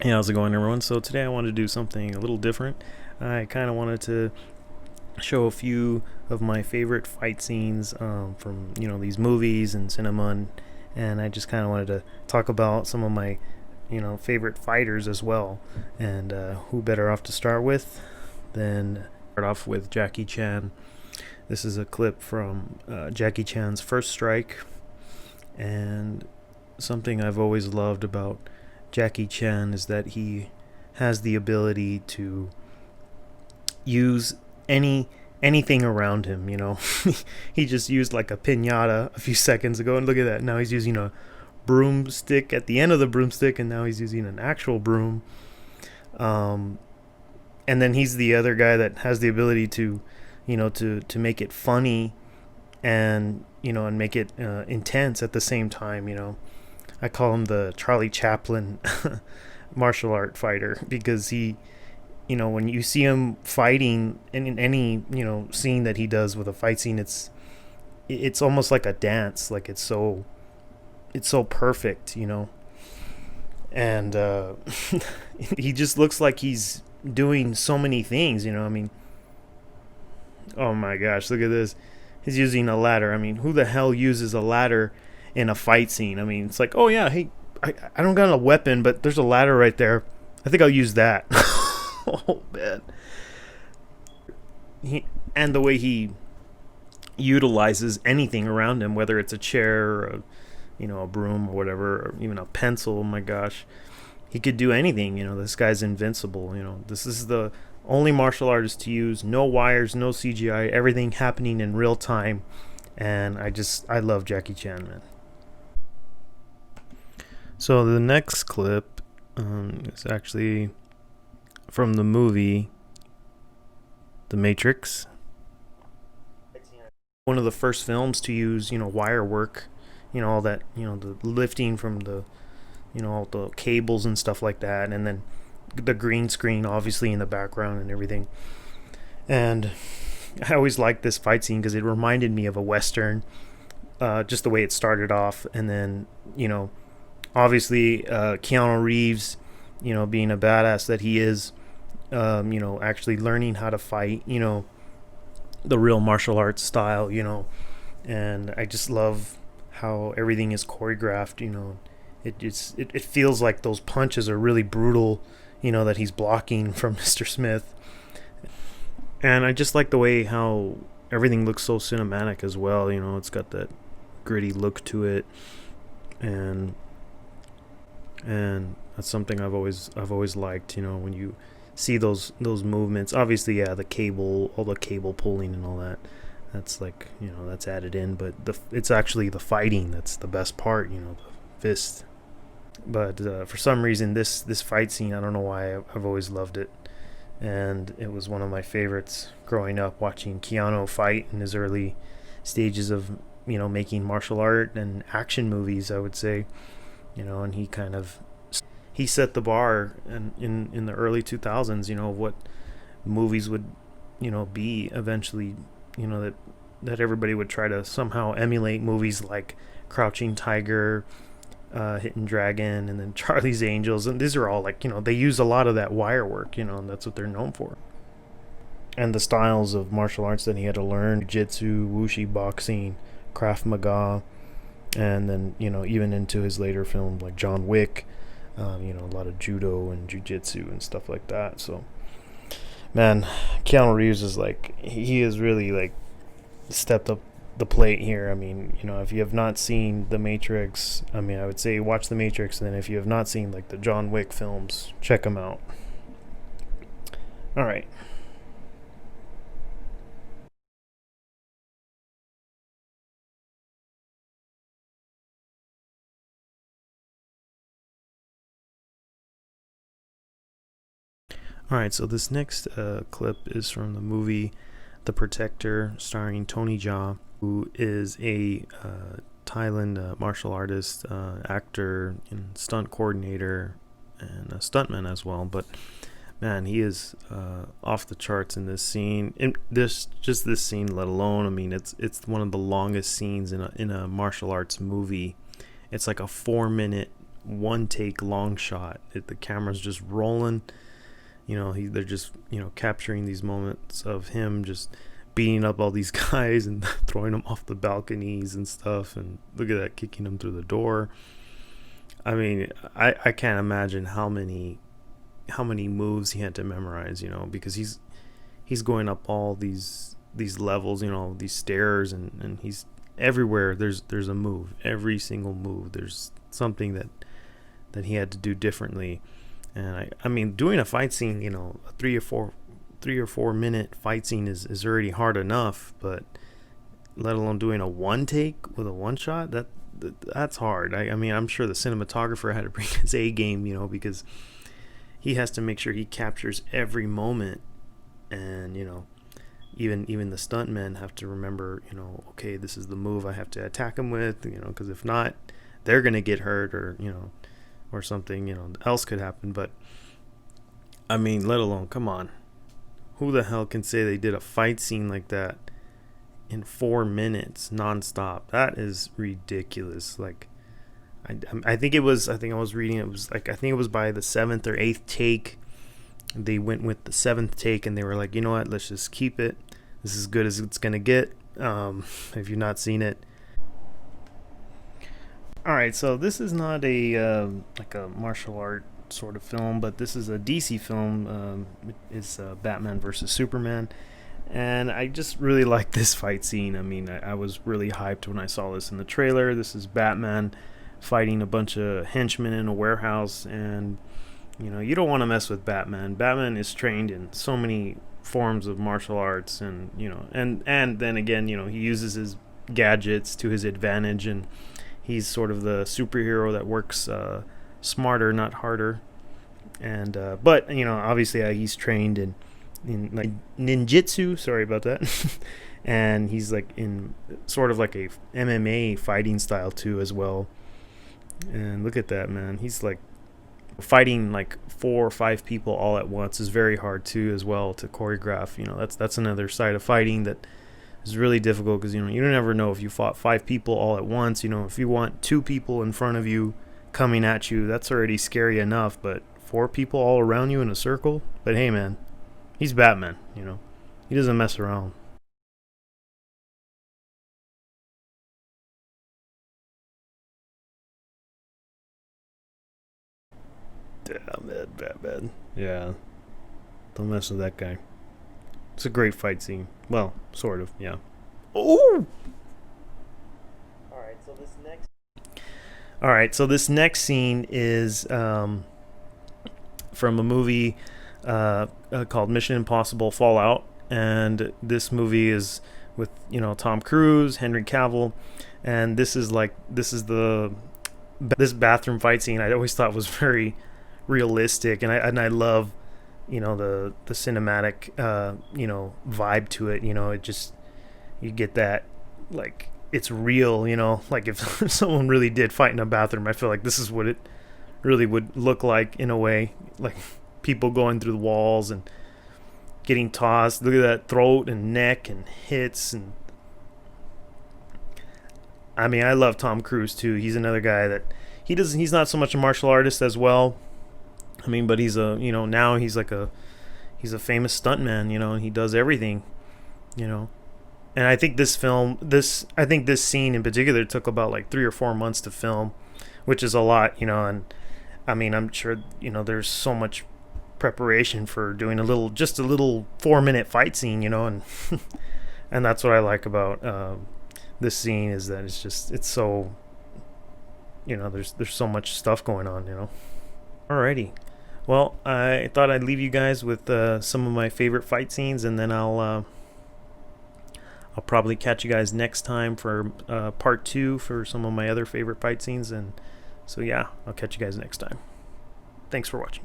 Hey, how's it going, everyone? So today I wanted to do something a little different. I kind of wanted to show a few of my favorite fight scenes from these movies and cinema, and I just kind of wanted to talk about some of my favorite fighters as well. And who better off to start with than start off with Jackie Chan. This is a clip from Jackie Chan's First Strike, and something I've always loved about Jackie Chan is that he has the ability to use anything around him. He just used like a pinata a few seconds ago, and look at that. Now he's using a broomstick at the end of the broomstick, and now he's using an actual broom. Um, and then he's the other guy that has the ability to, to make it funny and and make it intense at the same time. I call him the Charlie Chaplin martial art fighter because when you see him fighting in any, scene that he does with a fight scene, it's almost like a dance. Like it's so perfect, and he just looks like he's doing so many things. I mean, oh my gosh, look at this. He's using a ladder. I mean, who the hell uses a ladder in a fight scene? I mean, it's like, oh yeah, hey, I don't got a weapon, but there's a ladder right there. I think I'll use that. Oh man. And the way he utilizes anything around him, whether it's a chair or a broom or whatever, or even a pencil. Oh my gosh, he could do anything. This guy's invincible. This is the only martial artist to use no wires, no CGI, everything happening in real time. And I love Jackie Chan, man. So the next clip is actually from the movie The Matrix. One of the first films to use wire work, all that, the lifting from the all the cables and stuff like that, and then the green screen obviously in the background and everything. And I always liked this fight scene because it reminded me of a western, just the way it started off. And then obviously Keanu Reeves, being a badass that he is, actually learning how to fight, the real martial arts style, and I just love how everything is choreographed. It feels like those punches are really brutal, that he's blocking from Mr. Smith. And I just like the way how everything looks so cinematic as well. It's got that gritty look to it, and that's something I've always liked. When you see those movements, obviously, yeah, all the cable pulling and all that. That's like that's added in, but it's actually the fighting that's the best part. The fist. But for some reason, this fight scene, I don't know why, I've always loved it, and it was one of my favorites growing up, watching Keanu fight in his early stages of making martial art and action movies, I would say. And he set the bar in the early 2000s, of what movies would be eventually, that everybody would try to somehow emulate movies like Crouching Tiger, Hidden Dragon, and then Charlie's Angels. And these are all like, they use a lot of that wire work, and that's what they're known for. And the styles of martial arts that he had to learn: jiu-jitsu, wushu boxing, Krav Maga, and then even into his later film like John Wick, a lot of judo and jiu-jitsu and stuff like that. So man, Keanu Reeves is like, he is really like stepped up the plate here. I mean, if you have not seen The Matrix, I mean, I would say watch The Matrix, and then if you have not seen like the John Wick films, check them out. All right. All right, so this next clip is from the movie The Protector, starring Tony Jaa, who is a Thailand martial artist, actor, and stunt coordinator, and a stuntman as well. But man, he is off the charts in this scene. In this scene, let alone, I mean, it's one of the longest scenes in a martial arts movie. It's like a 4 minute one take long shot. The camera's just rolling. They're just capturing these moments of him just beating up all these guys and throwing them off the balconies and stuff. And look at that, kicking them through the door. I mean, I can't imagine how many moves he had to memorize, because he's going up all these levels, these stairs, and he's everywhere. There's a move. Every single move, there's something that he had to do differently. And I mean, doing a fight scene, a 3 or 4 minute fight scene is already hard enough, but let alone doing a one take with a one shot, that's hard. I mean, I'm sure the cinematographer had to bring his A game, because he has to make sure he captures every moment. And even the stuntmen have to remember, okay, this is the move I have to attack him with, because if not, they're gonna get hurt, or something else could happen. But I mean, let alone, come on, who the hell can say they did a fight scene like that in 4 minutes nonstop? That is ridiculous. Like, I think I was reading, it was like, I think it was by the 7th or 8th take, they went with the 7th take, and they were like, you know what, let's just keep it. This is as good as it's gonna get. If you've not seen it. All right, so this is not a like a martial art sort of film, but this is a DC film. It's Batman versus Superman, and I just really like this fight scene. I mean, I was really hyped when I saw this in the trailer. This is Batman fighting a bunch of henchmen in a warehouse, and you don't want to mess with Batman. Batman is trained in so many forms of martial arts, and and then again, he uses his gadgets to his advantage, and he's sort of the superhero that works smarter, not harder. And but obviously, he's trained in like ninjutsu. Sorry about that. And he's like in sort of like a MMA fighting style too, as well. And look at that, man. He's like fighting like 4 or 5 people all at once is very hard too, as well, to choreograph. That's another side of fighting that is really difficult, because you don't ever know if you fought 5 people all at once. If you want 2 people in front of you coming at you, that's already scary enough, but 4 people all around you in a circle. But hey, man, he's Batman. He doesn't mess around. Damn it, Batman. Yeah, don't mess with that guy. It's a great fight scene. Well, sort of, yeah. Oh! All right, so this next scene is from a movie called Mission Impossible Fallout, and this movie is with Tom Cruise, Henry Cavill, and this bathroom fight scene I always thought was very realistic, and I love the cinematic vibe to it. It just, you get that, like, it's real. Like, if someone really did fight in a bathroom, I feel like this is what it really would look like, in a way. Like, people going through the walls and getting tossed. Look at that throat and neck and hits. And I mean, I love Tom Cruise too. He's another guy that he's not so much a martial artist as well. I mean, but he's now he's a famous stuntman, and he does everything, And I think this scene in particular took about like 3 or 4 months to film, which is a lot, and I mean, I'm sure, there's so much preparation for doing just a little 4-minute fight scene, and and that's what I like about this scene, is that it's so, there's so much stuff going on, Alrighty. Well, I thought I'd leave you guys with some of my favorite fight scenes, and then I'll probably catch you guys next time for part 2 for some of my other favorite fight scenes. And so yeah, I'll catch you guys next time. Thanks for watching.